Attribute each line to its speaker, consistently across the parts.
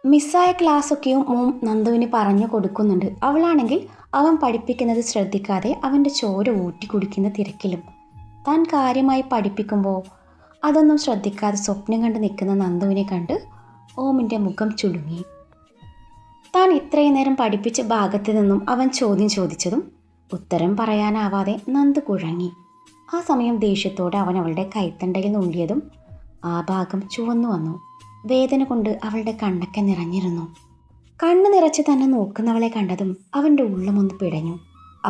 Speaker 1: മിസ്സായ ക്ലാസ്സൊക്കെയും mom നന്ദുവിന് പറഞ്ഞു കൊടുക്കുന്നുണ്ട്. അവളാണെങ്കിൽ അവൻ പഠിപ്പിക്കുന്നത് ശ്രദ്ധിക്കാതെ അവൻ്റെ ചോര ഊറ്റി കുടിക്കുന്ന തിരക്കിലും. താൻ കാര്യമായി പഠിപ്പിക്കുമ്പോൾ അതൊന്നും ശ്രദ്ധിക്കാതെ സ്വപ്നം കണ്ട് നിൽക്കുന്ന നന്ദുവിനെ കണ്ട് ഓമിൻ്റെ മുഖം ചുളുങ്ങി. താൻ ഇത്രയും നേരം പഠിപ്പിച്ച ഭാഗത്തു നിന്നും അവൻ ചോദ്യം ചോദിച്ചതും ഉത്തരം പറയാനാവാതെ നന്ദു കുഴങ്ങി. ആ സമയം ദേഷ്യത്തോടെ അവൻ അവളുടെ കൈത്തണ്ടയിൽ നുള്ളിയതും ആ ഭാഗം ചുവന്നു വന്നു. വേദന കൊണ്ട് അവളുടെ കണ്ണൊക്കെ നിറഞ്ഞിരുന്നു. കണ്ണു നിറച്ച് തന്നെ നോക്കുന്നവളെ കണ്ടതും അവൻ്റെ ഉള്ളമൊന്ന് പിടഞ്ഞു.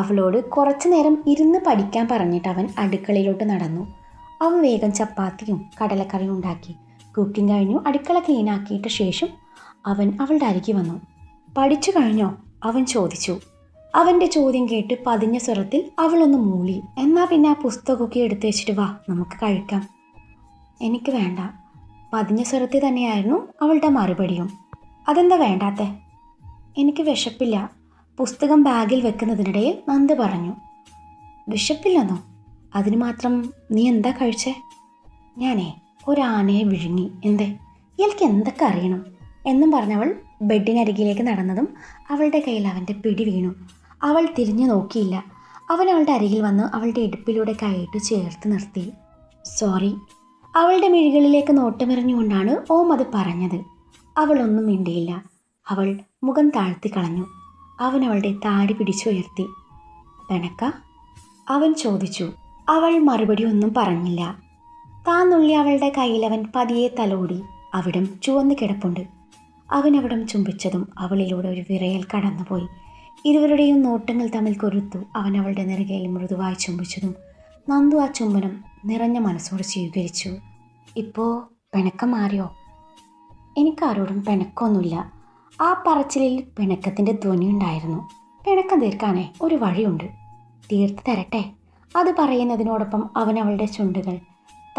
Speaker 1: അവളോട് കുറച്ചു നേരം ഇരുന്ന് പഠിക്കാൻ പറഞ്ഞിട്ട് അവൻ അടുക്കളയിലോട്ട് നടന്നു. അവൻ വേഗം ചപ്പാത്തിയും കടലക്കറിയും ഉണ്ടാക്കി. കുക്കിംഗ് കഴിഞ്ഞു. അടുക്കള ക്ലീൻ ആക്കിയിട്ട ശേഷം അവൻ അവളുടെ അരികെ വന്നു. പഠിച്ചു കഴിഞ്ഞോ? അവൻ ചോദിച്ചു. അവൻ്റെ ചോദ്യം കേട്ട് പതിഞ്ഞ സ്വരത്തിൽ അവളൊന്ന് മൂളി. എന്നാ പിന്നെ ആ പുസ്തകമൊക്കെ എടുത്തു വെച്ചിട്ട് വാ, നമുക്ക് കഴിക്കാം. എനിക്ക് വേണ്ട. പതിഞ്ഞ സ്വരത്തിൽ തന്നെയായിരുന്നു അവളുടെ മറുപടിയും. അതെന്താ വേണ്ടാത്തെ? എനിക്ക് വിശപ്പില്ല. പുസ്തകം ബാഗിൽ വെക്കുന്നതിനിടയിൽ നന്ദ പറഞ്ഞു. വിശപ്പില്ലെന്നോ? അതിന് മാത്രം നീ എന്താ കഴിച്ചേ? ഞാനേ ഒരാനയെ വിഴുങ്ങി. എന്തേ? ഇയാൾക്ക് എന്തൊക്കെ അറിയണം എന്നും പറഞ്ഞവൾ ബെഡിനരികിലേക്ക് നടന്നതും അവളുടെ കയ്യിൽ അവൻ്റെ പിടി വീണു. അവൾ തിരിഞ്ഞു നോക്കിയില്ല. അവൻ അവളുടെ അരികിൽ വന്ന് അവളുടെ ഇടുപ്പിലൂടെ കൈയിട്ട് ചേർത്ത് നിർത്തി. സോറി. അവളുടെ മിഴികളിലേക്ക് നോട്ടമെറിഞ്ഞുകൊണ്ടാണ് ഓം അത് പറഞ്ഞത്. അവളൊന്നും മിണ്ടിയില്ല. അവൾ മുഖം താഴ്ത്തി കളഞ്ഞു. അവൻ അവളുടെ താടി പിടിച്ചുയർത്തി. പെണക്ക? അവൻ ചോദിച്ചു. അവൾ മറുപടി ഒന്നും പറഞ്ഞില്ല. താൻ നുള്ളി അവളുടെ കയ്യിൽ അവൻ പതിയെ തലോടി. അവിടം ചുവന്ന് കിടപ്പുണ്ട്. അവനവിടം ചുംബിച്ചതും അവളിലൂടെ ഒരു വിറയൽ കടന്നുപോയി. ഇരുവരുടെയും നോട്ടങ്ങൾ തമ്മിൽ കൊരുത്തു. അവൻ അവളുടെ നെറുകയിൽ മൃദുവായി ചുംബിച്ചതും നന്ദു ആ ചുംബനം നിറഞ്ഞ മനസ്സോട് സ്വീകരിച്ചു. ഇപ്പോൾ പിണക്കം മാറിയോ? എനിക്കാരോടും പിണക്കമൊന്നുമില്ല. ആ പറച്ചിലിൽ പിണക്കത്തിൻ്റെ ധ്വനി ഉണ്ടായിരുന്നു. പിണക്കം തീർക്കാനേ ഒരു വഴിയുണ്ട്. തീർത്ത് തരട്ടെ? അത് പറയുന്നതിനോടൊപ്പം അവൻ അവളുടെ ചുണ്ടുകൾ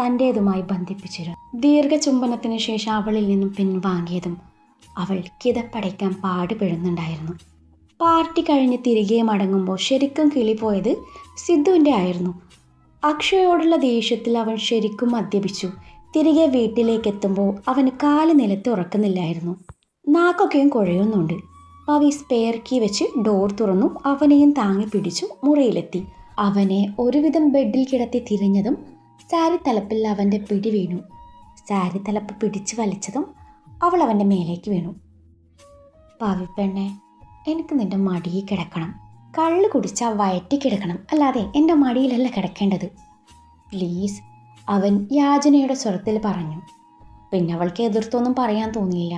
Speaker 1: തൻ്റേതുമായി ബന്ധിപ്പിച്ചിരുന്നു. ദീർഘചുംബനത്തിന് ശേഷം അവളിൽ നിന്നും പിൻവാങ്ങിയതും അവൾ കിതപ്പടയ്ക്കാൻ പാടുപെടുന്നുണ്ടായിരുന്നു. പാർട്ടി കഴിഞ്ഞ് തിരികെ മടങ്ങുമ്പോൾ ശരിക്കും കിളിപോയത് സിദ്ധുവിൻ്റെ ആയിരുന്നു. അക്ഷയോടുള്ള ദേഷ്യത്തിൽ അവൻ ശരിക്കും മദ്യപിച്ചു. തിരികെ വീട്ടിലേക്ക് എത്തുമ്പോൾ അവന് കാല് നിലത്ത് ഉറക്കുന്നില്ലായിരുന്നു. നാക്കൊക്കെയും കുഴയുന്നുണ്ട്. പവി സ്പെയർ കീ വെച്ച് ഡോർ തുറന്നു. അവനെയും താങ്ങി പിടിച്ചു മുറിയിലെത്തി. അവനെ ഒരുവിധം ബെഡിൽ കിടത്തി തിരിഞ്ഞതും സാരി തലപ്പിൽ അവൻ്റെ പിടി വീണു. സാരി തലപ്പ് പിടിച്ചു വലിച്ചതും അവൾ അവൻ്റെ മേലേക്ക് വീണു. പവിപ്പെണ്ണെ, എനിക്ക് നിൻ്റെ മടിയിൽ കിടക്കണം. കള്ള് കുടിച്ചാൽ വയറ്റി കിടക്കണം, അല്ലാതെ എൻ്റെ മടിയിലല്ല കിടക്കേണ്ടത്. പ്ലീസ്, അവൻ യാചനയുടെ സ്വരത്തിൽ പറഞ്ഞു. പിന്നെ അവൾക്ക് എതിർത്തൊന്നും പറയാൻ തോന്നിയില്ല.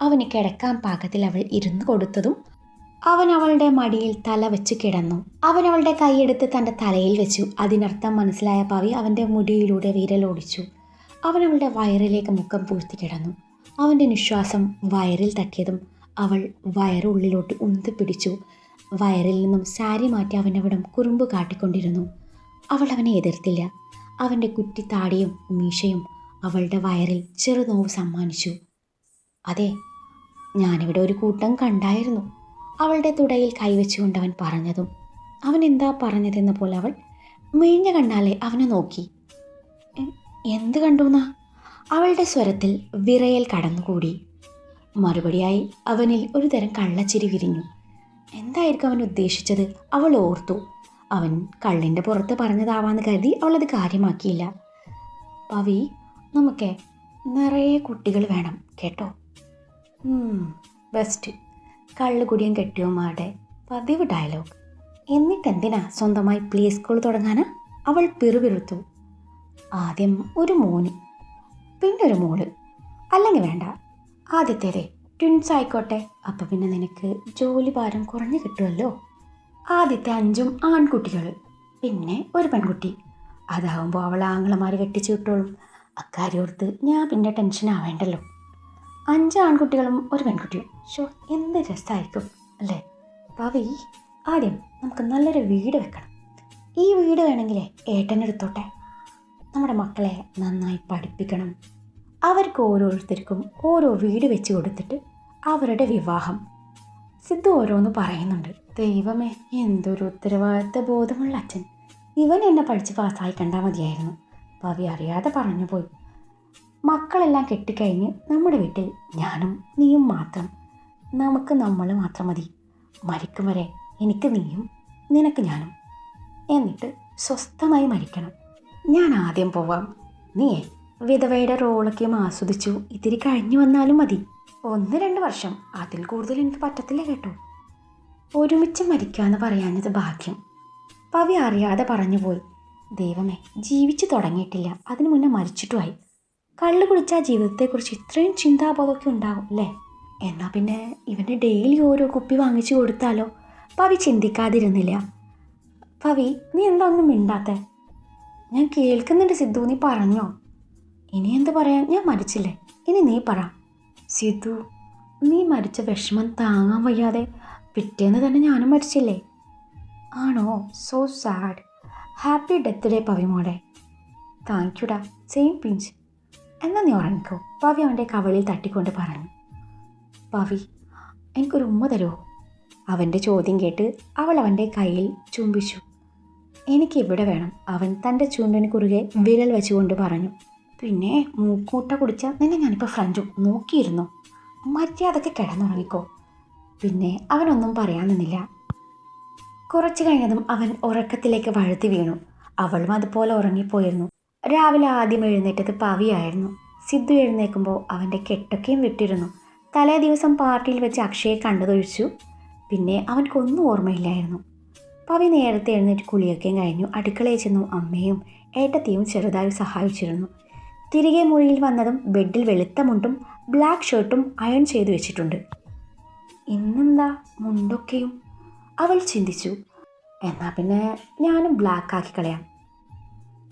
Speaker 1: അവന് കിടക്കാൻ പാകത്തിൽ അവൾ ഇരുന്ന് കൊടുത്തതും അവൻ അവളുടെ മടിയിൽ തല വെച്ച് കിടന്നു. അവൻ അവളുടെ കൈയെടുത്ത് തൻ്റെ തലയിൽ വെച്ചു. അതിനർത്ഥം മനസ്സിലായ പവി അവൻ്റെ മുടിയിലൂടെ വിരലോടിച്ചു. അവൻ അവളുടെ വയറിലേക്ക് മുഖം പൂഴ്ത്തി കിടന്നു. അവൻ്റെ നിശ്വാസം വയറിൽ തട്ടിയതും അവൾ വയറുള്ളിലോട്ട് ഉന്തി പിടിച്ചു. വയറിൽ നിന്നും സാരി മാറ്റി അവനവിടം കുറുമ്പ് കാട്ടിക്കൊണ്ടിരുന്നു. അവൾ അവനെ എതിർത്തില്ല. അവൻ്റെ കുറ്റിത്താടിയും മീശയും അവളുടെ വയറിൽ ചെറുനോവ് സമ്മാനിച്ചു. അതെ, ഞാനിവിടെ ഒരു കൂട്ടം കണ്ടായിരുന്നു. അവളുടെ തുടയിൽ കൈവച്ചുകൊണ്ട് അവൻ പറഞ്ഞതും അവൻ എന്താ പറഞ്ഞതെന്ന പോലെ അവൾ മിഴിഞ്ഞ കണ്ണാലെ അവനെ നോക്കി. എന്ത് കണ്ടുന്നാ? അവളുടെ സ്വരത്തിൽ വിറയൽ കടന്നുകൂടി. മറുപടിയായി അവനിൽ ഒരു തരം കള്ളച്ചിരി വിരിഞ്ഞു. എന്തായിരിക്കും അവൻ ഉദ്ദേശിച്ചത്? അവൾ ഓർത്തു. അവൻ കള്ളിൻ്റെ പുറത്ത് പറഞ്ഞതാവാന്ന് കരുതി അവളത് കാര്യമാക്കിയില്ല. പവി, നമുക്ക് നിറയെ കുട്ടികൾ വേണം കേട്ടോ. ബെസ്റ്റ്. കള്ളുകുടിയും കെട്ടിയവന്മാരുടെ പതിവ് ഡയലോഗ്. എന്നിട്ടെന്തിനാ സ്വന്തമായി പ്ലേ സ്കൂൾ തുടങ്ങാനാ? അവൾ പിറുപിറുത്തു. ആദ്യം ഒരു മോന്, പിന്നെ ഒരു മോള്. അല്ലെങ്കിൽ വേണ്ട, ആദ്യത്തേതേ ട്വിൻസ് ആയിക്കോട്ടെ. അപ്പം പിന്നെ നിനക്ക് ജോലി ഭാരം കുറഞ്ഞു കിട്ടുമല്ലോ. ആദ്യത്തെ 5 ആൺകുട്ടികൾ, പിന്നെ ഒരു പെൺകുട്ടി. അതാവുമ്പോൾ അവൾ ആങ്ങളമാർ കെട്ടിച്ചു കിട്ടോളും. അക്കാര്യം ഓർത്ത് ഞാൻ പിന്നെ ടെൻഷൻ ആവേണ്ടല്ലോ. 5 ആൺകുട്ടികളും ഒരു പെൺകുട്ടിയും. എന്ത് രസമായിരിക്കും അല്ലേ? പവി, ആദ്യം നമുക്ക് നല്ലൊരു വീട് വെക്കണം. ഈ വീട് വേണമെങ്കിലേ ഏട്ടനെടുത്തോട്ടെ. നമ്മുടെ മക്കളെ നന്നായി പഠിപ്പിക്കണം. അവർക്ക് ഓരോരുത്തർക്കും ഓരോ വീട് വെച്ച് കൊടുത്തിട്ട് അവരുടെ വിവാഹം. സിദ്ധു ഓരോന്ന് പറയുന്നുണ്ട്. ദൈവമേ, എന്തൊരു ഉത്തരവാദിത്ത ബോധമുള്ള അച്ഛൻ. ഇവൻ എന്നെ പഠിച്ച് പാസ്സായി കണ്ടാൽ മതിയായിരുന്നു. പവി അറിയാതെ പറഞ്ഞു പോയി. മക്കളെല്ലാം കെട്ടിക്കഴിഞ്ഞ് നമ്മുടെ വീട്ടിൽ ഞാനും നീയും മാത്രം. നമുക്ക് നമ്മൾ മാത്രം മതി. മരിക്കും വരെ എനിക്ക് നീയും നിനക്ക് ഞാനും. എന്നിട്ട് സ്വസ്ഥമായി മരിക്കണം. ഞാൻ ആദ്യം പോവാം. നീയേ വിധവയുടെ റോളൊക്കെയും ആസ്വദിച്ചു ഇത്തിരി കഴിഞ്ഞു വന്നാലും മതി. 1-2 വർഷം, അതിൽ കൂടുതൽ എനിക്ക് പറ്റത്തില്ല കേട്ടോ. ഒരുമിച്ച് മരിക്കാമെന്ന് പറയാഞ്ഞത് ഭാഗ്യം. പവി അറിയാതെ പറഞ്ഞുപോയി. ദൈവമേ, ജീവിച്ചു തുടങ്ങിയിട്ടില്ല, അതിനു മുന്നേ മരിച്ചിട്ടുമായി. കള്ളു കുടിച്ചാൽ ജീവിതത്തെക്കുറിച്ച് ഇത്രയും ചിന്താബോധമൊക്കെ ഉണ്ടാവും അല്ലേ? എന്നാൽ പിന്നെ ഇവന് ഡെയിലി ഓരോ കുപ്പി വാങ്ങിച്ചു കൊടുത്താലോ? പവി ചിന്തിക്കാതിരുന്നില്ല. പവി, നീ എന്താ ഒന്നും മിണ്ടാത്തെ? ഞാൻ കേൾക്കുന്നുണ്ട് സിദ്ധു, നീ പറഞ്ഞോ. ഇനി എന്ത് പറയാൻ, ഞാൻ മരിച്ചില്ലേ, ഇനി നീ പറ. സിദ്ധു, നീ മരിച്ച വിഷമം താങ്ങാൻ വയ്യാതെ പിറ്റേന്ന് തന്നെ ഞാനും മരിച്ചില്ലേ? ആണോ? So sad. Happy death day Pavi മോളെ. താങ്ക് യുടാ, സെയിം പിഞ്ച്. എന്നാൽ നീ ഉറങ്ങിക്കോ, പവി അവൻ്റെ കവളിൽ തട്ടിക്കൊണ്ട് പറഞ്ഞു. പവി, എനിക്കൊരു ഉമ്മ തരുമോ? അവൻ്റെ ചോദ്യം കേട്ട് അവൾ അവൻ്റെ കയ്യിൽ ചുംബിച്ചു. എനിക്കിവിടെ വേണം, അവൻ തൻ്റെ ചൂണ്ടിന് കുറുകെ വിരൽ വെച്ചുകൊണ്ട് പറഞ്ഞു. പിന്നെ മൂക്കൂട്ട കുടിച്ചാൽ നിന്നെ ഞാനിപ്പോൾ ഫ്രണ്ടും നോക്കിയിരുന്നു. മര്യാദയ്ക്ക് കിടന്നുറങ്ങിക്കോ. പിന്നെ അവനൊന്നും പറയാൻ നിന്നില്ല. കുറച്ചു കഴിഞ്ഞതും അവൻ ഉറക്കത്തിലേക്ക് വഴുതി വീണു. അവളും അതുപോലെ ഉറങ്ങിപ്പോയിരുന്നു. രാവിലെ ആദ്യം എഴുന്നേറ്റത് പവിയായിരുന്നു. സിദ്ധു എഴുന്നേൽക്കുമ്പോൾ അവൻ്റെ കെട്ടൊക്കെയും വിട്ടിരുന്നു. തലേ ദിവസം പാർട്ടിയിൽ വെച്ച് അക്ഷയെ കണ്ടതൊഴിച്ചു പിന്നെ അവൻക്കൊന്നും ഓർമ്മയില്ലായിരുന്നു. പവി നേരത്തെ എഴുന്നേറ്റ് കുളിയൊക്കെയും കഴിഞ്ഞു. അടുക്കളയിൽ ചെന്നു അമ്മയും ഏട്ടത്തിയും ചെറുതായി സഹായിച്ചിരുന്നു. തിരികെ മുറിയിൽ വന്നതും ബെഡിൽ വെളുത്ത മുണ്ടും ബ്ലാക്ക് ഷർട്ടും അയൺ ചെയ്തു വെച്ചിട്ടുണ്ട്. ഇന്നെന്താ മുണ്ടൊക്കെയും? അവൾ ചിന്തിച്ചു. എന്നാൽ പിന്നെ ഞാനും ബ്ലാക്ക് ആക്കി കളയാം.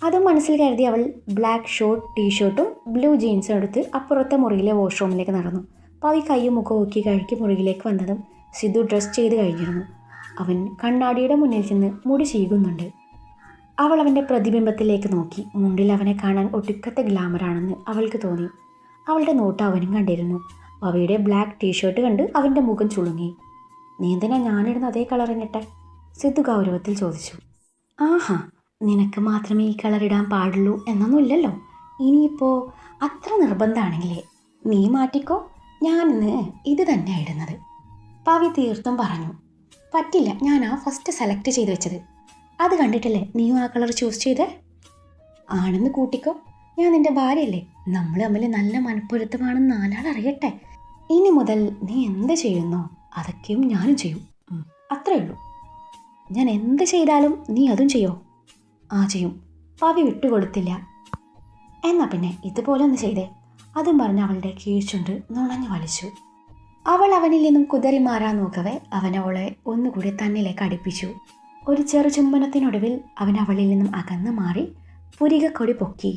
Speaker 1: അതും മനസ്സിൽ കരുതി അവൾ ബ്ലാക്ക് ഷോർട്ട് ടീഷർട്ടും ബ്ലൂ ജീൻസും എടുത്ത് അപ്പുറത്തെ മുറിയിലെ വാഷ്റൂമിലേക്ക് നടന്നു. പവി കയ്യും മുഖം നോക്കി കഴുകി മുറിയിലേക്ക് വന്നതും സിദ്ധു ഡ്രസ് ചെയ്ത് കഴിഞ്ഞിരുന്നു. അവൻ കണ്ണാടിയുടെ മുന്നിൽ ചെന്ന് മുടി ചീകുന്നുണ്ട്. അവൾ അവൻ്റെ പ്രതിബിംബത്തിലേക്ക് നോക്കി. മുണ്ടിൽ അവനെ കാണാൻ ഒടുക്കത്തെ ഗ്ലാമറാണെന്ന് അവൾക്ക് തോന്നി. അവളുടെ നോട്ട് അവനും കണ്ടിരുന്നു. പവിയുടെ ബ്ലാക്ക് ടീഷർട്ട് കണ്ട് അവൻ്റെ മുഖം ചുളുങ്ങി. നീ എന്തിനാ ഞാനിടുന്ന അതേ കളറിനിട്ടെ? സിദ്ധു ഗൗരവത്തിൽ ചോദിച്ചു. ആഹാ, നിനക്ക് മാത്രമേ ഈ കളർ ഇടാൻ പാടുള്ളൂ എന്നൊന്നുമില്ലല്ലോ. ഇനിയിപ്പോൾ അത്ര നിർബന്ധമാണെങ്കിലേ നീ മാറ്റിക്കോ, ഞാനിന്ന് ഇത് തന്നെ ഇടുന്നത്. പവി തീർത്തും പറഞ്ഞു. പറ്റില്ല, ഞാനാ ഫസ്റ്റ് സെലക്ട് ചെയ്ത് വെച്ചത്. അത് കണ്ടിട്ടല്ലേ നീയും ആ കളർ ചൂസ് ചെയ്തേ? ആണെന്ന് കൂട്ടിക്കോ, ഞാൻ നിൻ്റെ ഭാര്യയല്ലേ. നമ്മൾ തമ്മിൽ നല്ല മനപ്പൊരുത്തമാണെന്ന് നാലാൾ അറിയട്ടെ. ഇനി മുതൽ നീ എന്ത് ചെയ്യുന്നോ അതൊക്കെയും ഞാനും ചെയ്യും. അത്രേ ഉള്ളൂ. ഞാൻ എന്ത് ചെയ്താലും നീ അതും ചെയ്യോ? ആ ചെയ്യും. പവി വിട്ടുകൊടുത്തില്ല. എന്നാൽ പിന്നെ ഇതുപോലെ ഒന്ന് ചെയ്തേ. അതും പറഞ്ഞ് അവളുടെ കീഴ്ച്ചുണ്ട് നുണഞ്ഞു വലിച്ചു. അവൾ അവനിൽ നിന്നും കുതറി മാറാൻ നോക്കവേ അവൻ അവളെ ഒന്നുകൂടി തന്നിലേക്ക് അടുപ്പിച്ചു. ഒരു ചെറു ചുംബനത്തിനൊടുവിൽ അവൻ അവളിൽ നിന്നും അകന്നു മാറി പുരികക്കൊടി പൊക്കി.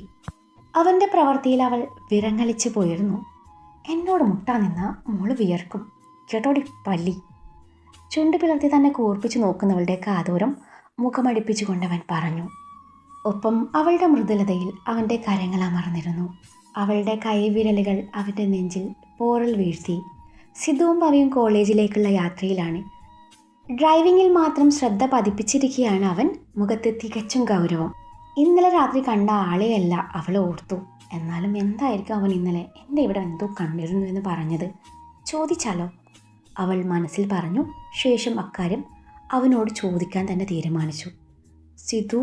Speaker 1: അവൻ്റെ പ്രവൃത്തിയിൽ അവൾ വിറങ്ങലിച്ചു പോയിരുന്നു. എന്നോട് മുട്ടാൻ നിന്നാ മോള് വിയർക്കും കേട്ടോടി പല്ലി. ചുണ്ട് പിളർത്തി തന്നെ കൂർപ്പിച്ചു നോക്കുന്നവളുടെ കാതോരം മുഖമടിപ്പിച്ചുകൊണ്ടവൻ പറഞ്ഞു. ഒപ്പം അവളുടെ മൃദുലതയിൽ അവൻ്റെ കരങ്ങൾ അമർന്നിരുന്നു. അവളുടെ കൈവിരലുകൾ അവൻ്റെ നെഞ്ചിൽ പോറൽ വീഴ്ത്തി. സിദ്ധുവും പവിയും കോളേജിലേക്കുള്ള യാത്രയിലാണ്. ഡ്രൈവിങ്ങിൽ മാത്രം ശ്രദ്ധ പതിപ്പിച്ചിരിക്കുകയാണ് അവൻ. മുഖത്ത് തികച്ചും ഗൗരവം. ഇന്നലെ രാത്രി കണ്ട ആളെയല്ല അവൾ ഓർത്തു. എന്നാലും എന്തായിരിക്കും അവൻ ഇന്നലെ എൻ്റെ ഇവിടെ എന്തോ കണ്ടിരുന്നു എന്ന് പറഞ്ഞത്? ചോദിച്ചാലോ? അവൾ മനസ്സിൽ പറഞ്ഞു. ശേഷം അക്കാര്യം അവനോട് ചോദിക്കാൻ തന്നെ തീരുമാനിച്ചു. സിധു,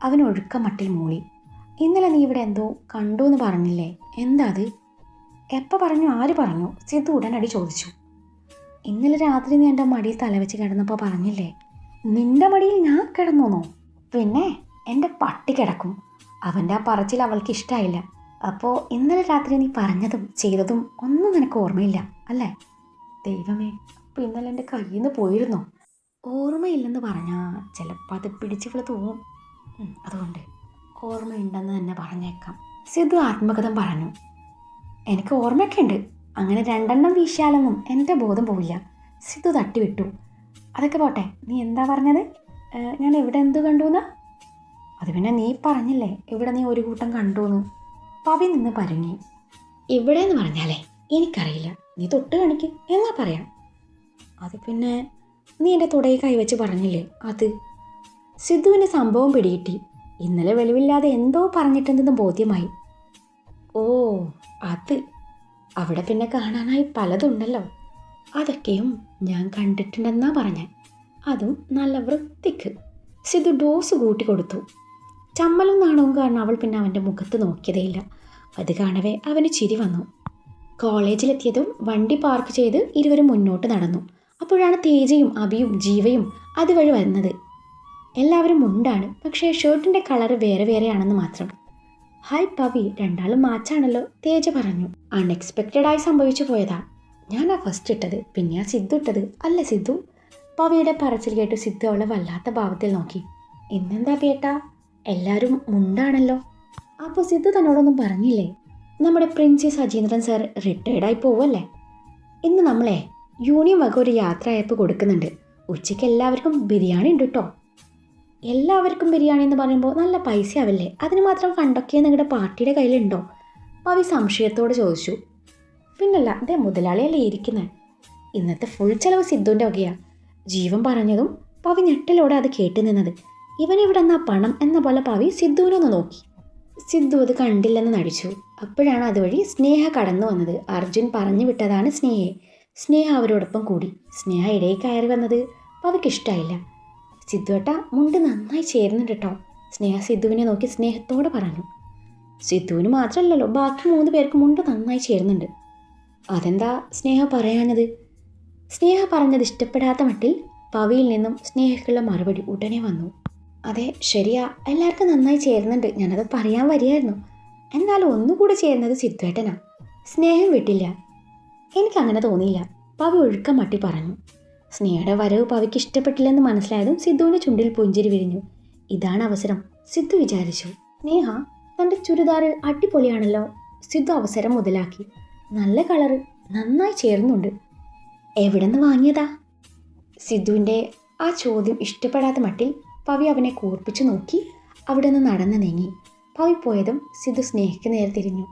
Speaker 1: അവൻ ഒഴുക്കമട്ടിൽ മൂളി. ഇന്നലെ നീ ഇവിടെ എന്തോ കണ്ടു എന്ന് പറഞ്ഞില്ലേ, എന്താ അത്? എപ്പോൾ പറഞ്ഞു? ആര് പറഞ്ഞു? സിധു ഉടനടി ചോദിച്ചു. ഇന്നലെ രാത്രി നീ എൻ്റെ മടിയിൽ തലവെച്ച് കിടന്നപ്പോൾ പറഞ്ഞില്ലേ. നിൻ്റെ മടിയിൽ ഞാൻ കിടന്നോന്നോ? പിന്നെ എൻ്റെ പട്ടി കിടക്കും. അവൻ്റെ ആ പറച്ചിൽ അവൾക്ക് ഇഷ്ടമായില്ല. അപ്പോൾ ഇന്നലെ രാത്രി നീ പറഞ്ഞതും ചെയ്തതും ഒന്നും നിനക്ക് ഓർമ്മയില്ല അല്ലേ? ദൈവമേ, അപ്പോൾ ഇന്നലെ എൻ്റെ കയ്യിൽ നിന്ന് പോയിരുന്നോ? ഓർമ്മയില്ലെന്ന് പറഞ്ഞാൽ ചിലപ്പോൾ അത് പിടിച്ചിവള് തോന്നും. അതുകൊണ്ട് ഓർമ്മയുണ്ടെന്ന് തന്നെ പറഞ്ഞേക്കാം. സിധു ആത്മകഥം പറഞ്ഞു. എനിക്ക് ഓർമ്മയൊക്കെ ഉണ്ട്. അങ്ങനെ 2 വീശാലൊന്നും എൻ്റെ ബോധം പോവില്ല. സിധു തട്ടിവിട്ടു. അതൊക്കെ പോട്ടെ, നീ എന്താ പറഞ്ഞത്? ഞാൻ എവിടെ എന്ത് കണ്ടുവെന്ന്? അത് പിന്നെ നീ പറഞ്ഞില്ലേ ഇവിടെ നീ ഒരു കൂട്ടം കണ്ടുവെന്ന്. പവി നിന്ന് പരുങ്ങി. ഇവിടെ എന്ന് പറഞ്ഞാലേ എനിക്കറിയില്ല. നീ തൊട്ട് കാണിക്ക് എന്നാ പറയാം. അത് പിന്നെ നീ എൻ്റെ തുടയിൽ കൈവച്ച് പറഞ്ഞില്ലേ അത്. സിധുവിൻ്റെ സംഭവം പിടികിട്ടി. ഇന്നലെ വെളിവില്ലാതെ എന്തോ പറഞ്ഞിട്ടുണ്ടെന്ന് ബോധ്യമായി. ഓ, അത് അവിടെ പിന്നെ കാണാനായി പലതുണ്ടല്ലോ. അതൊക്കെയും ഞാൻ കണ്ടിട്ടുണ്ടെന്നാ പറഞ്ഞേ. അതും നല്ല വൃത്തിക്ക്. സിദ്ധു ഡോസ് കൂട്ടി കൊടുത്തു. ചമ്മലും നാണവും കാരണം അവൾ പിന്നെ അവൻ്റെ മുഖത്ത് നോക്കിയതേയില്ല. അത് കാണവേ അവന് ചിരി വന്നു. കോളേജിലെത്തിയതും വണ്ടി പാർക്ക് ചെയ്ത് ഇരുവരും മുന്നോട്ട് നടന്നു. അപ്പോഴാണ് തേജയും അഭിയും ജീവയും അതുവഴി വരുന്നത്. എല്ലാവരും മുണ്ടാണ്, പക്ഷേ ഷർട്ടിൻ്റെ കളറ് വേറെ വേറെയാണെന്ന് മാത്രം. ഹായ് പവി, രണ്ടാളും മാച്ചാണല്ലോ, തേജ പറഞ്ഞു. അൺഎക്സ്പെക്റ്റഡായി സംഭവിച്ചു പോയതാ. ഞാനാ ഫസ്റ്റ് ഇട്ടത്, പിന്നെയാ സിദ്ധു ഇട്ടത് അല്ലേ സിദ്ധു? പവിയുടെ പറച്ചിൽ കേട്ട് സിദ്ധു അവളെ വല്ലാത്ത ഭാവത്തിൽ നോക്കി. ഇന്നെന്താ പേട്ടാ, എല്ലാവരും മുണ്ടാണല്ലോ. അപ്പോൾ സിദ്ധു തന്നോടൊന്നും പറഞ്ഞില്ലേ? നമ്മുടെ പ്രിൻസി സജീന്ദ്രൻ സാർ റിട്ടയർഡായി പോവല്ലേ. ഇന്ന് നമ്മളെ യൂണിയൻ വക ഒരു യാത്രയയപ്പ് കൊടുക്കുന്നുണ്ട്. ഉച്ചയ്ക്ക് എല്ലാവർക്കും ബിരിയാണി ഉണ്ട് കേട്ടോ. എല്ലാവർക്കും ബിരിയാണി എന്ന് പറയുമ്പോൾ നല്ല പൈസ ആവില്ലേ? അതിന് മാത്രം ഫണ്ടൊക്കെ നിങ്ങളുടെ പാർട്ടിയുടെ കയ്യിലുണ്ടോ? പവി സംശയത്തോട് ചോദിച്ചു. പിന്നല്ല, അതേ മുതലാളിയല്ലേ ഇരിക്കുന്നത്. ഇന്നത്തെ ഫുൾ ചെലവ് സിദ്ധുവിൻ്റെ വകയാ. ജീവൻ പറഞ്ഞതും പവി ഞെട്ടലോടെ അത് കേട്ടു നിന്നത്. ഇവനിവിടെ നിന്നാ പണം എന്ന പോലെ പവി സിദ്ധുവിനൊന്ന് നോക്കി. സിദ്ധു അത് കണ്ടില്ലെന്ന് നടിച്ചു. അപ്പോഴാണ് അതുവഴി സ്നേഹ കടന്നു വന്നത്. അർജുൻ പറഞ്ഞു വിട്ടതാണ് സ്നേഹയെ. സ്നേഹ അവരോടൊപ്പം കൂടി. സ്നേഹ ഇടയിൽ കയറി വന്നത് പവിക്കിഷ്ടായില്ല. സിദ്ധുവേട്ട, മുണ്ട് നന്നായി ചേരുന്നുണ്ട് കേട്ടോ. സ്നേഹ സിദ്ധുവിനെ നോക്കി സ്നേഹത്തോടെ പറഞ്ഞു. സിദ്ധുവിന് മാത്രമല്ലല്ലോ, ബാക്കി 3 പേർക്ക് മുണ്ട് നന്നായി ചേരുന്നുണ്ട്. അതെന്താ സ്നേഹ പറയാഞ്ഞത്? സ്നേഹ പറഞ്ഞത് ഇഷ്ടപ്പെടാത്ത മട്ടിൽ പവിയിൽ നിന്നും സ്നേഹക്കുള്ള മറുപടി ഉടനെ വന്നു. അതെ ശരിയാ, എല്ലാവർക്കും നന്നായി ചേരുന്നുണ്ട്. ഞാനത് പറയാൻ വരികയായിരുന്നു. എന്നാലും ഒന്നുകൂടെ ചേരുന്നത് സിദ്ധുവേട്ടനാ. സ്നേഹം വിട്ടില്ല. എനിക്കങ്ങനെ തോന്നിയില്ല, പവി ഒഴുക്കം മട്ടി പറഞ്ഞു. സ്നേഹയുടെ വരവ് പവിക്ക് ഇഷ്ടപ്പെട്ടില്ലെന്ന് മനസ്സിലായതും സിദ്ധുവിൻ്റെ ചുണ്ടിൽ പുഞ്ചിരി വിരിഞ്ഞു. ഇതാണ് അവസരം, സിദ്ധു വിചാരിച്ചു. സ്നേഹ, തൻ്റെ ചുരിദാർ അടിപൊളിയാണല്ലോ. സിദ്ധു അവസരം മുതലാക്കി. നല്ല കളറ്, നന്നായി ചേർന്നുണ്ട്. എവിടെ നിന്ന് വാങ്ങിയതാ? സിദ്ധുവിൻ്റെ ആ ചോദ്യം ഇഷ്ടപ്പെടാത്ത മട്ടിൽ പവി അവനെ കൂർപ്പിച്ചു നോക്കി അവിടെ നിന്ന് നടന്നു നീങ്ങി. പവി പോയതും സിദ്ധു സ്നേഹയ്ക്ക് നേരെ തിരിഞ്ഞു.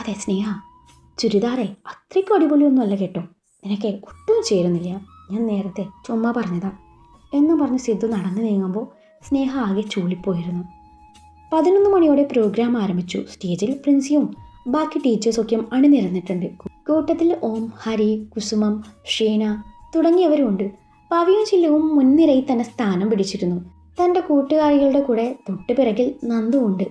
Speaker 1: അതെ സ്നേഹ, ചുരിദാറേ അത്രയ്ക്കും അടിപൊളിയൊന്നുമല്ല കേട്ടോ. നിനക്ക് ഒട്ടും ചേരുന്നില്ല. ഞാൻ നേരത്തെ ചുമ്മാ പറഞ്ഞതാ എന്ന് പറഞ്ഞ് സിദ്ധു നടന്നു നീങ്ങുമ്പോൾ സ്നേഹ ആകെ ചൂളിപ്പോയിരുന്നു. 11 മണിയോടെ പ്രോഗ്രാം ആരംഭിച്ചു. സ്റ്റേജിൽ പ്രിൻസിയും ബാക്കി ടീച്ചേഴ്സൊക്കെയും അണിനിരന്നിട്ടുണ്ട്. കൂട്ടത്തിൽ ഓം, ഹരി, കുസുമം, ഷീന തുടങ്ങിയവരുണ്ട്. പവിയും ചില്ലുവും മുൻനിരയിൽ തന്നെ സ്ഥാനം പിടിച്ചിരുന്നു. തൻ്റെ കൂട്ടുകാരികളുടെ കൂടെ തൊട്ടുപിറകിൽ നന്ദുവുണ്ട്.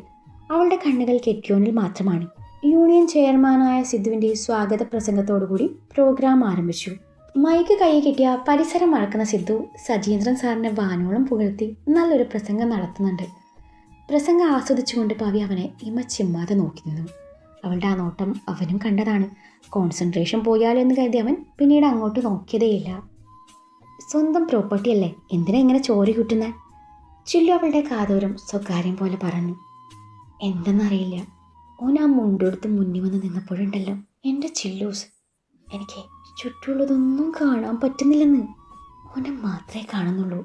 Speaker 1: അവളുടെ കണ്ണുകൾ കെട്ടിയോനിൽ മാത്രമാണ്. യൂണിയൻ ചെയർമാനായ സിദ്ധുവിൻ്റെ സ്വാഗത പ്രസംഗത്തോടുകൂടി പ്രോഗ്രാം ആരംഭിച്ചു. മൈക്ക് കൈ കിട്ടിയ പരിസരം മറക്കുന്ന സിദ്ധു സജീന്ദ്രൻ സാറിനെ വാനോളം പുകഴ്ത്തി നല്ലൊരു പ്രസംഗം നടത്തുന്നുണ്ട്. പ്രസംഗം ആസ്വദിച്ചുകൊണ്ട് പവി അവനെ ഇമച്ചിമ്മാതെ നോക്കി നിന്നു. അവളുടെ ആ നോട്ടം അവനും കണ്ടതാണ്. കോൺസെൻട്രേഷൻ പോയാലോ എന്ന് കരുതി അവൻ പിന്നീട് അങ്ങോട്ട് നോക്കിയതേയില്ല. സ്വന്തം പ്രോപ്പർട്ടി അല്ലേ, എന്തിനാ ഇങ്ങനെ ചോരി കുറ്റുന്നേ? ചില്ലു അവളുടെ കാതോരം സ്വകാര്യം പോലെ പറഞ്ഞു. എന്തെന്നറിയില്ല, ഓൻ ആ മുണ്ടെടുത്ത് മുന്നിൽ വന്ന് നിന്നപ്പോഴുണ്ടല്ലോ, എൻ്റെ ചില്ലൂസ്, എനിക്ക് ചുറ്റുമുള്ളതൊന്നും കാണാൻ പറ്റുന്നില്ലെന്ന്. ഓനെ മാത്രമേ കാണുന്നുള്ളൂ.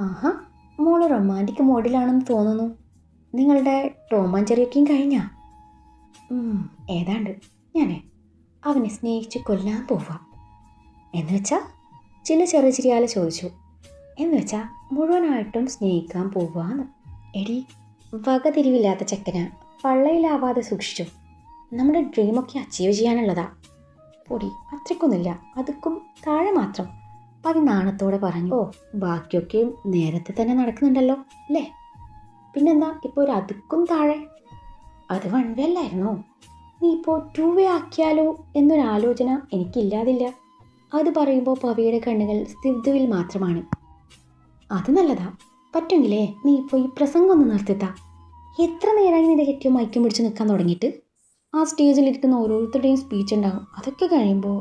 Speaker 1: ആഹാ, മോള് റൊമാൻറ്റിക് മോഡിലാണെന്ന് തോന്നുന്നു. നിങ്ങളുടെ ടോം ആൻഡ് ജെറിയൊക്കെയും കഴിഞ്ഞാ? ഏതാണ്ട്. ഞാനേ അവനെ സ്നേഹിച്ച് കൊല്ലാൻ പോവാ. എന്ന് വെച്ചാ? ചില ചെറിയാലെ ചോദിച്ചു. എന്ന് വെച്ചാൽ മുഴുവനായിട്ടും സ്നേഹിക്കാൻ പോവാന്ന്. എടി, വകതിരിവില്ലാത്ത ചെക്കനാ, പള്ളയിലാവാതെ സൂക്ഷിച്ചു. നമ്മുടെ ഡ്രീമൊക്കെ അച്ചീവ് ചെയ്യാനുള്ളതാ. പൊടി, അത്രയ്ക്കൊന്നുമില്ല, അതുക്കും താഴെ മാത്രം. പവി നാണത്തോടെ പറഞ്ഞു. ഓ, ബാക്കിയൊക്കെയും നേരത്തെ തന്നെ നടക്കുന്നുണ്ടല്ലോ അല്ലേ? പിന്നെന്താ ഇപ്പോൾ ഒരു അതുക്കും താഴെ? അത് 1 വേ അല്ലായിരുന്നോ? നീ ഇപ്പോൾ 2 വേ ആക്കിയാലോ എന്നൊരാലോചന എനിക്കില്ലാതില്ല. അത് പറയുമ്പോൾ പവിയുടെ കണ്ണുകൾ സിദ്ധുവിൽ മാത്രമാണ്. അത് നല്ലതാ. പറ്റുമെങ്കിലേ നീ ഇപ്പോൾ ഈ പ്രസംഗം ഒന്ന് നിർത്തിത്താ. എത്ര നേരമായി നിന്റെ കെട്ടിയോ മൈക്കും പിടിച്ച് നിൽക്കാൻ തുടങ്ങിയിട്ട്? ആ സ്റ്റേജിലിരിക്കുന്ന ഓരോരുത്തരുടെയും സ്പീച്ച് ഉണ്ടാകും. അതൊക്കെ കഴിയുമ്പോൾ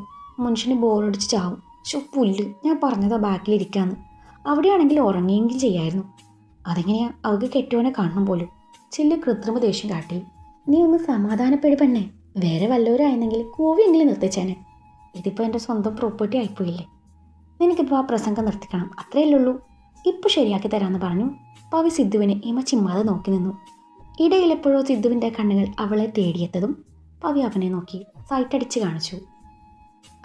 Speaker 1: മനുഷ്യന് ബോറടിച്ച് ചാവും. പുല്ല്, ഞാൻ പറഞ്ഞതാ ബാക്കിലിരിക്കാന്ന്. അവിടെയാണെങ്കിൽ ഉറങ്ങിയെങ്കിൽ ചെയ്യായിരുന്നു. അതെങ്ങനെയാ അവൾക്ക് കെട്ടിയോനെ കാണണം പോലും. ചില്ല് കൃത്രിമ ദേഷ്യം കാട്ടി. നീ ഒന്ന് സമാധാനപ്പെടു പെണ്ണേ. വേറെ വല്ലവരായിരുന്നെങ്കിൽ കൂവിയെങ്കിലും നിർത്തിച്ചേനെ. ഇതിപ്പോൾ എൻ്റെ സ്വന്തം പ്രോപ്പർട്ടി ആയിപ്പോയില്ലേ. നിനക്കിപ്പോൾ ആ പ്രസംഗം നിർത്തിക്കണം, അത്രയല്ലേ ഉള്ളൂ. ഇപ്പോൾ ശരിയാക്കി തരാമെന്ന് പറഞ്ഞു. പവി സിദ്ധുവിനെ ഇമച്ചിമ്മാതെ നോക്കി നിന്നു. ഇടയിലെപ്പോഴോ സിദ്ധുവിൻ്റെ കണ്ണുകൾ അവളെ തേടിയെത്തതും പവി അവനെ നോക്കി സൈറ്റടിച്ച് കാണിച്ചു.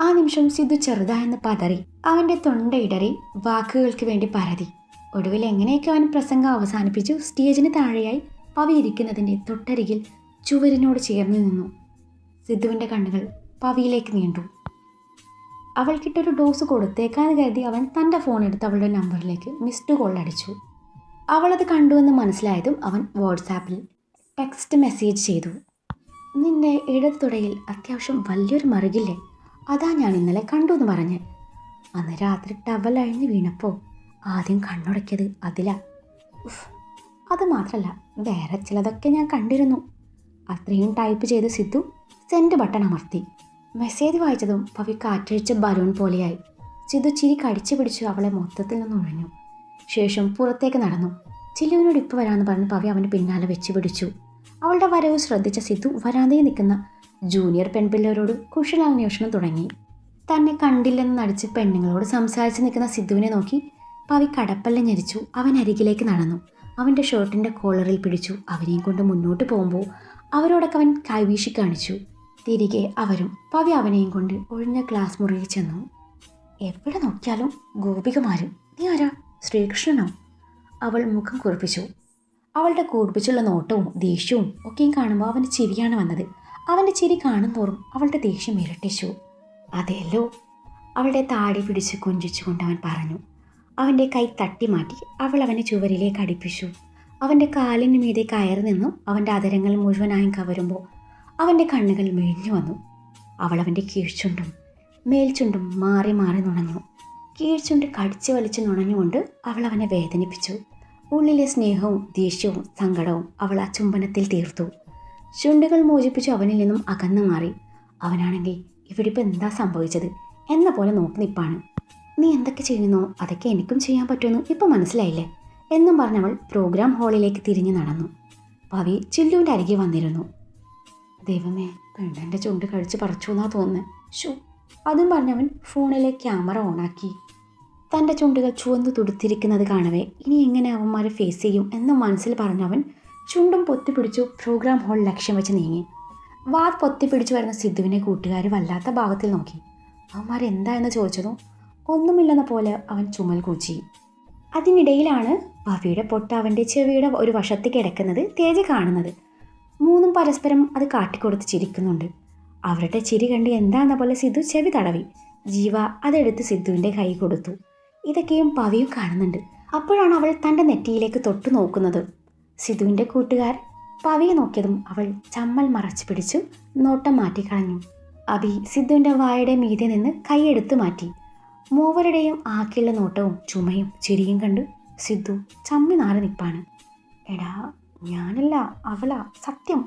Speaker 1: ആ നിമിഷം സിദ്ധു ചെറുതായെന്ന് പതറി. അവൻ്റെ തൊണ്ടയിടറി വാക്കുകൾക്ക് വേണ്ടി പരതി. ഒടുവിൽ എങ്ങനെയൊക്കെ അവൻ പ്രസംഗം അവസാനിപ്പിച്ചു സ്റ്റേജിന് താഴെയായി പവി ഇരിക്കുന്നതിൻ്റെ തൊട്ടരികിൽ ചുവരിനോട് ചേർന്ന് നിന്നു. സിദ്ധുവിൻ്റെ കണ്ണുകൾ പവിയിലേക്ക് നീണ്ടു. അവൾക്കിട്ടൊരു ഡോസ് കൊടുത്തേക്കാന്ന് കരുതി അവൻ തൻ്റെ ഫോൺ എടുത്ത് അവളുടെ നമ്പറിലേക്ക് മിസ്ഡ് കോൾ അടിച്ചു. അവളത് കണ്ടുവെന്ന് മനസ്സിലായതും അവൻ വാട്സാപ്പിൽ ടെക്സ്റ്റ് മെസ്സേജ് ചെയ്തു. നിന്റെ ഇടത് തുടയിൽ അത്യാവശ്യം വലിയൊരു മറുകില്ലേ, അതാ ഞാൻ ഇന്നലെ കണ്ടു എന്ന് പറഞ്ഞ്. അന്ന് രാത്രി ടവൽ അഴിഞ്ഞ് വീണപ്പോൾ ആദ്യം കണ്ണുടക്കിയത് അതിലാ. അത് മാത്രമല്ല, വേറെ ചിലതൊക്കെ ഞാൻ കണ്ടിരുന്നു. അത്രയും ടൈപ്പ് ചെയ്ത് സിദ്ധു സെൻഡ് ബട്ടൺ അമർത്തി. മെസ്സേജ് വായിച്ചതും പവി കാറ്റഴിച്ച ബലൂൺ പോലെയായി. സിദ്ധു ചിരി കടിച്ചു പിടിച്ചു അവളെ മൊത്തത്തിൽ നിന്ന് ഒഴിഞ്ഞു. ശേഷം പുറത്തേക്ക് നടന്നു. ചില്ലുവിനോട് ഇപ്പോൾ വരാമെന്ന് പറഞ്ഞ് പവി അവന് പിന്നാലെ വെച്ച് പിടിച്ചു. അവളുടെ വരവ് ശ്രദ്ധിച്ച സിദ്ധു വരാന്തയിൽ നിൽക്കുന്ന ജൂനിയർ പെൺപിള്ളേരോട് കുശലാന്വേഷണം തുടങ്ങി. തന്നെ കണ്ടില്ലെന്ന് നടിച്ച് പെണ്ണുങ്ങളോട് സംസാരിച്ച് നിൽക്കുന്ന സിദ്ധുവിനെ നോക്കി പവി കടപ്പല്ല ഞെരിച്ചു. അവൻ അരികിലേക്ക് നടന്നു. അവൻ്റെ ഷർട്ടിൻ്റെ കോളറിൽ പിടിച്ചു. അവനെയും കൊണ്ട് മുന്നോട്ട് പോകുമ്പോൾ അവരോടൊക്കെ അവൻ കൈവീശി കാണിച്ചു. തിരികെ അവരും പവി അവനെയും കൊണ്ട് ഒഴിഞ്ഞ ക്ലാസ് മുറിയിൽ ചെന്നു. എവിടെ നോക്കിയാലും ഗോപികമാരും. നീ ആരാ, ശ്രീകൃഷ്ണനോ? അവൾ മുഖം കുറിപ്പിച്ചു. അവളുടെ കൂർപ്പിച്ചുള്ള നോട്ടവും ദേഷ്യവും ഒക്കെയും കാണുമ്പോൾ അവൻ്റെ ചിരിയാണ് വന്നത്. അവൻ്റെ ചിരി കാണുന്തോറും അവളുടെ ദേഷ്യം ഇരട്ടിച്ചു. അതെല്ലോ, അവളുടെ താടി പിടിച്ച് കൊഞ്ചിച്ചുകൊണ്ട് അവൻ പറഞ്ഞു. അവൻ്റെ കൈ തട്ടി മാറ്റി അവൾ അവനെ ചുവരിലേക്ക് അടുപ്പിച്ചു. അവൻ്റെ കാലിന് മീതെ കയറി നിന്നും അവൻ്റെ അതരങ്ങൾ മുഴുവനായും കവരുമ്പോൾ അവൻ്റെ കണ്ണുകൾ മിഴിഞ്ഞു വന്നു. അവൾ അവൻ്റെ കീഴ്ച്ചുണ്ടും മേൽച്ചുണ്ടും മാറി മാറി നുണഞ്ഞു. കീഴ്ച്ചുണ്ട് കടിച്ചു വലിച്ച് നുണഞ്ഞുകൊണ്ട് അവൾ അവനെ വേദനിപ്പിച്ചു. ഉള്ളിലെ സ്നേഹവും ദേഷ്യവും സങ്കടവും അവൾ ആ ചുംബനത്തിൽ തീർത്തു. ചുണ്ടുകൾ മോചിപ്പിച്ചു അവനിൽ നിന്നും അകന്നു മാറി. അവനാണെങ്കിൽ ഇവിടെ ഇപ്പം എന്താ സംഭവിച്ചത് എന്ന പോലെ നോക്കി നിൽപ്പാണ്. നീ എന്തൊക്കെ ചെയ്യുന്നോ അതൊക്കെ എനിക്കും ചെയ്യാൻ പറ്റുമെന്ന് ഇപ്പം മനസ്സിലായില്ലേ എന്നും പറഞ്ഞവൾ പ്രോഗ്രാം ഹാളിലേക്ക് തിരിഞ്ഞു നടന്നു. പവി ചില്ലുവിൻ്റെ അരികെ വന്നിരുന്നു. ദൈവമേ, പെണ്ണിൻ്റെ ചുണ്ട് കഴിച്ച് പറിച്ചു എന്നാ തോന്നുന്നത്. ഷൂ, അതും പറഞ്ഞവൻ ഫോണിലെ ക്യാമറ ഓണാക്കി. തൻ്റെ ചുണ്ടുകൾ ചുവന്നു തുടുത്തിരിക്കുന്നത് കാണവേ ഇനി എങ്ങനെ അവന്മാരെ ഫേസ് ചെയ്യും എന്ന് മനസ്സിൽ പറഞ്ഞവൻ ചുണ്ടും പൊത്തിപ്പിടിച്ചു പ്രോഗ്രാം ഹാൾ ലക്ഷ്യം വെച്ച് നീങ്ങി. വാത് പൊത്തിപ്പിടിച്ചു വരുന്ന സിദ്ധുവിനെ കൂട്ടുകാർ വല്ലാത്ത ഭാവത്തിൽ നോക്കി. അവന്മാരെന്താ എന്ന് ചോദിച്ചതും ഒന്നുമില്ലെന്ന പോലെ അവൻ ചുമൽ കൂച്ചി. അതിനിടയിലാണ് പവിയുടെ പൊട്ട അവൻ്റെ ചെവിയുടെ ഒരു വശത്ത് കിടക്കുന്നത് തേജ കാണുന്നത്. മൂന്നും പരസ്പരം അത് കാട്ടിക്കൊടുത്ത് ചിരിക്കുന്നുണ്ട്. അവരുടെ ചിരി കണ്ട് എന്താന്ന പോലെ സിദ്ധു ചെവി തടവി. ജീവ അതെടുത്ത് സിദ്ധുവിൻ്റെ കൈ കൊടുത്തു. ഇതൊക്കെയും പവിയും കാണുന്നുണ്ട്. അപ്പോഴാണ് അവൾ തൻ്റെ നെറ്റിയിലേക്ക് തൊട്ടു നോക്കുന്നത്. സിദ്ധുവിൻ്റെ കൂട്ടുകാർ പവിയെ നോക്കിയതും അവൾ ചമ്മൽ മറച്ചു പിടിച്ചു നോട്ടം മാറ്റിക്കളഞ്ഞു. അബി സിദ്ധുവിൻ്റെ വായുടെ മീതെ നിന്ന് കൈയെടുത്ത് മാറ്റി. മൂവരുടെയും ആക്കിയുള്ള നോട്ടവും ചുമയും ചിരിയും കണ്ട് സിദ്ധു ചമ്മി നാറി നിൽപ്പാണ്. എടാ, ഞാനല്ല അവളാ, സത്യം.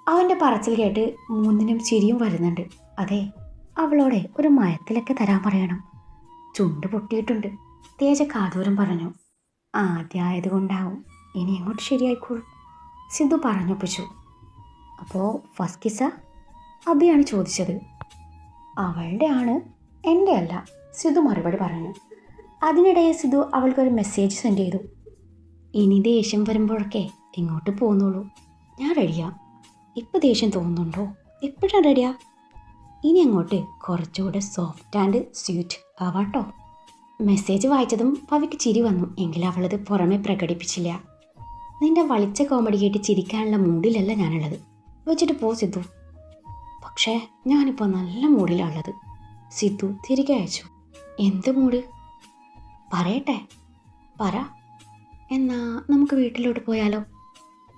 Speaker 1: അവൻ്റെ പറച്ചിൽ കേട്ട് മൂന്നിനും ചിരിയും വരുന്നുണ്ട്. അതെ, അവളോടെ ഒരു മയത്തിലൊക്കെ തരാൻ പറയണം. ചുണ്ട് പൊട്ടിയിട്ടുണ്ട്, തേജ കാതൂരം പറഞ്ഞു. ആദ്യമായതുകൊണ്ടാവും, ഇനി എങ്ങോട്ട് ശരിയായിക്കോളും, സിദ്ധു പറഞ്ഞൊപ്പിച്ചു. അപ്പോൾ ഫസ്റ്റ് കിസ്സ അബിയാണ് ചോദിച്ചത്. അവളുടെ ആണ്, എൻ്റെ അല്ല, സിദ്ധു മറുപടി പറഞ്ഞു. അതിനിടയിൽ സിദ്ധു അവൾക്കൊരു മെസ്സേജ് സെൻഡ് ചെയ്തു. ഇനി ദേഷ്യം വരുമ്പോഴൊക്കെ ഇങ്ങോട്ട് പോന്നോളൂ, ഞാൻ റെഡിയാ. ഇപ്പം ദേഷ്യം തോന്നുന്നുണ്ടോ? എപ്പോഴാണ് റെഡിയാ? ഇനി അങ്ങോട്ട് കുറച്ചുകൂടെ സോഫ്റ്റ് ആൻഡ് സ്വീറ്റ് ആവാട്ടോ. മെസ്സേജ് വായിച്ചതും പവിക്ക് ചിരി വന്നു. എങ്കിലും അവളത് പുറമെ പ്രകടിപ്പിച്ചില്ല. നിന്റെ വളിച്ച കോമഡി കേട്ട് ചിരിക്കാനുള്ള മൂഡിലല്ല ഞാനുള്ളത്, വെച്ചിട്ട് പോ സിദ്ധു. പക്ഷേ ഞാനിപ്പോൾ നല്ല മൂഡിലാണുള്ളത്, സിദ്ധു തിരികെ അയച്ചു. എന്ത് മൂഡ്? പറയട്ടെ? പറ. എന്നാ നമുക്ക് വീട്ടിലോട്ട് പോയാലോ?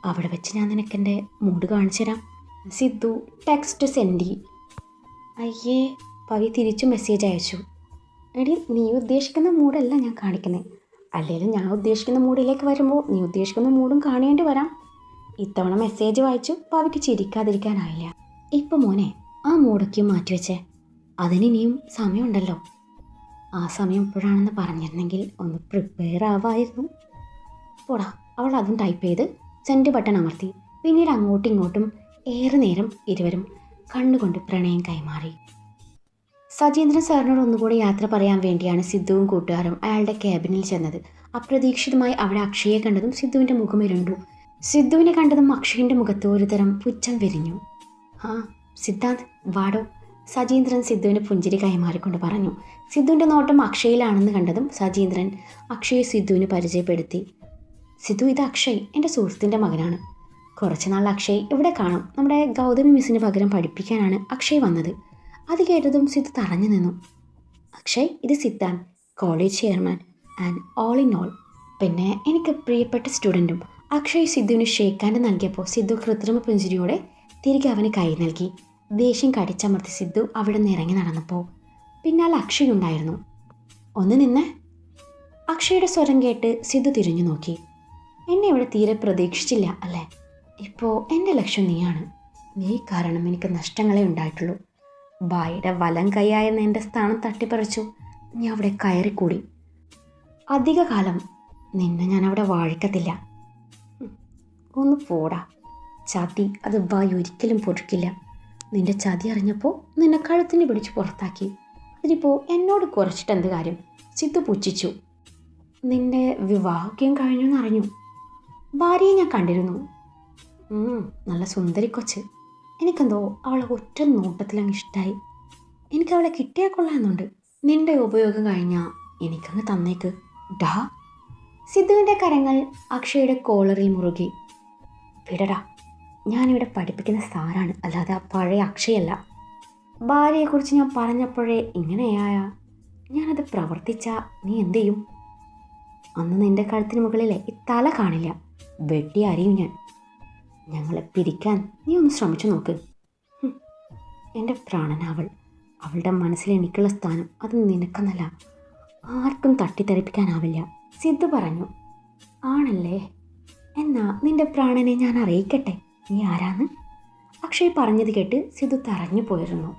Speaker 1: അവിടെ വെച്ച് ഞാൻ നിനക്കെൻ്റെ മൂഡ് കാണിച്ചു തരാം. Sidhu text send. അയ്യേ, പവി തിരിച്ചു മെസ്സേജ് അയച്ചു. എടി, നീ ഉദ്ദേശിക്കുന്ന മൂഡല്ല ഞാൻ കാണിക്കുന്നത്. അല്ലെങ്കിലും ഞാൻ ഉദ്ദേശിക്കുന്ന മൂഡിലേക്ക് വരുമ്പോൾ നീ ഉദ്ദേശിക്കുന്ന മൂഡും കാണേണ്ടി വരാം. ഇത്തവണ മെസ്സേജ് വായിച്ചു പവിക്ക് ചിരിക്കാതിരിക്കാനായില്ല. ഇപ്പം മോനെ, ആ മൂടൊക്കെയും മാറ്റിവെച്ചേ. അതിനിനിയും സമയമുണ്ടല്ലോ. ആ സമയം എപ്പോഴാണെന്ന് പറഞ്ഞിരുന്നെങ്കിൽ ഒന്ന് പ്രിപ്പയർ ആവായിരുന്നു. പോടാ. അവൾ അതും ടൈപ്പ് ചെയ്ത് സെൻഡ് ബട്ടൺ അമർത്തി. പിന്നീട് അങ്ങോട്ടും ഇങ്ങോട്ടും ഏറെ നേരം ഇരുവരും കണ്ണുകൊണ്ട് പ്രണയം കൈമാറി. സജീന്ദ്രൻ സാറിനോട് ഒന്നുകൂടി യാത്ര പറയാൻ വേണ്ടിയാണ് സിദ്ധുവും കൂട്ടുകാരും അയാളുടെ ക്യാബിനിൽ ചെന്നത്. അപ്രതീക്ഷിതമായി അവിടെ അക്ഷയെ കണ്ടതും സിദ്ധുവിൻ്റെ മുഖം ഇരുണ്ടു. സിദ്ധുവിനെ കണ്ടതും അക്ഷയിൻ്റെ മുഖത്ത് ഒരു തരം പുച്ഛം വിരിഞ്ഞു. ആ സിദ്ധാന്ത്, വാടോ, സജീന്ദ്രൻ സിദ്ധുവിന് പുഞ്ചിരി കൈമാറിക്കൊണ്ട് പറഞ്ഞു. സിദ്ധുവിൻ്റെ നോട്ടം അക്ഷയിലാണെന്ന് കണ്ടതും സജീന്ദ്രൻ അക്ഷയെ സിദ്ധുവിന് പരിചയപ്പെടുത്തി. സിദ്ധു, ഇത് അക്ഷയ്, എൻ്റെ സുഹൃത്തിൻ്റെ മകനാണ്. കുറച്ച് നാൾ അക്ഷയ് ഇവിടെ കാണും. നമ്മുടെ ഗൗതമി മിസ്സിന് പകരം പഠിപ്പിക്കാനാണ് അക്ഷയ് വന്നത്. അത് കേട്ടതും സിദ്ധു തറഞ്ഞു നിന്നു. അക്ഷയ്, ഇത് Siddhant, college chairman and all in all. പിന്നെ എനിക്ക് പ്രിയപ്പെട്ട സ്റ്റുഡൻറ്റും. അക്ഷയ് സിദ്ധുവിന് ഷേക്ക് ഹാൻഡ് നൽകിയപ്പോൾ സിദ്ധു കൃത്രിമ പുഞ്ചിരിയോടെ തിരികെ അവന് കൈ നൽകി. ദേഷ്യം കടിച്ചമർത്തി സിദ്ധു അവിടെ നിന്ന് ഇറങ്ങി നടന്നപ്പോൾ പിന്നാലെ അക്ഷയ് ഉണ്ടായിരുന്നു. ഒന്ന് നിന്നേ. അക്ഷയുടെ സ്വരം കേട്ട് സിദ്ധു തിരിഞ്ഞു നോക്കി. എന്നെ ഇവിടെ തീരെ പ്രതീക്ഷിച്ചില്ല അല്ലേ? ഇപ്പോൾ എൻ്റെ ലക്ഷ്യം നീയാണ്. നീ കാരണം എനിക്ക് നഷ്ടങ്ങളെ ഉണ്ടായിട്ടുള്ളൂ. ഭായിയുടെ വലം കൈയായ എൻ്റെ സ്ഥാനം തട്ടിപ്പറിച്ചു നീ അവിടെ കയറിക്കൂടി. അധിക കാലം നിന്നെ ഞാൻ അവിടെ വാഴിക്കത്തില്ല. ഒന്ന് പോടാ. ചതി അത് ഭായ് ഒരിക്കലും പൊറുക്കില്ല. നിന്റെ ചതി അറിഞ്ഞപ്പോൾ നിന്നെ കഴുത്തിന് പിടിച്ച് പുറത്താക്കി. അതിനിപ്പോൾ എന്നോട് കുറച്ചിട്ട് എന്ത് കാര്യം? സിദ്ധു പുച്ഛിച്ചു. നിന്റെ വിവാഹമൊക്കെയും കഴിഞ്ഞെന്ന് അറിഞ്ഞു. ഭാര്യയെ ഞാൻ കണ്ടിരുന്നു. നല്ല സുന്ദരി കൊച്ച്. എനിക്കെന്തോ അവളെ ഒറ്റ നോട്ടത്തിലങ്ങ് ഇഷ്ടമായി. എനിക്കവളെ കിട്ടിയാൽ കൊള്ളാമെന്നുണ്ട്. നിന്റെ ഉപയോഗം കഴിഞ്ഞാൽ എനിക്കങ്ങ് തന്നേക്ക് ഡാ. സിദ്ധുവിൻ്റെ കരങ്ങൾ അക്ഷയുടെ കോളറിൽ മുറുകി. വിടടാ, ഞാനിവിടെ പഠിപ്പിക്കുന്ന സാറാണ്, അല്ലാതെ ആ പഴയ അക്ഷയല്ല. ഭാര്യയെക്കുറിച്ച് ഞാൻ പറഞ്ഞപ്പോഴേ ഇങ്ങനെയായ ഞാനത് പ്രവർത്തിച്ചാൽ നീ എന്തു ചെയ്യും? അന്ന് നിന്റെ കഴുത്തിന് മുകളിലെ ഈ തല കാണില്ല, വെട്ടി അറിയും ഞാൻ. ഞങ്ങളെ പിരിക്കാൻ നീ ഒന്ന് ശ്രമിച്ചു നോക്ക്. എൻ്റെ പ്രാണനാവൾ, അവളുടെ മനസ്സിൽ എനിക്കുള്ള സ്ഥാനം അത് നിനക്കെന്നല്ല, ആർക്കും തട്ടിത്തെറിപ്പിക്കാനാവില്ല. സിദ്ധു പറഞ്ഞു. ആണല്ലേ, എന്നാ നിന്റെ പ്രാണനെ ഞാൻ അറിയിക്കട്ടെ നീ ആരാന്ന്. അക്ഷയ് പറഞ്ഞത് കേട്ട് സിദ്ധു തറഞ്ഞു പോയിരുന്നു.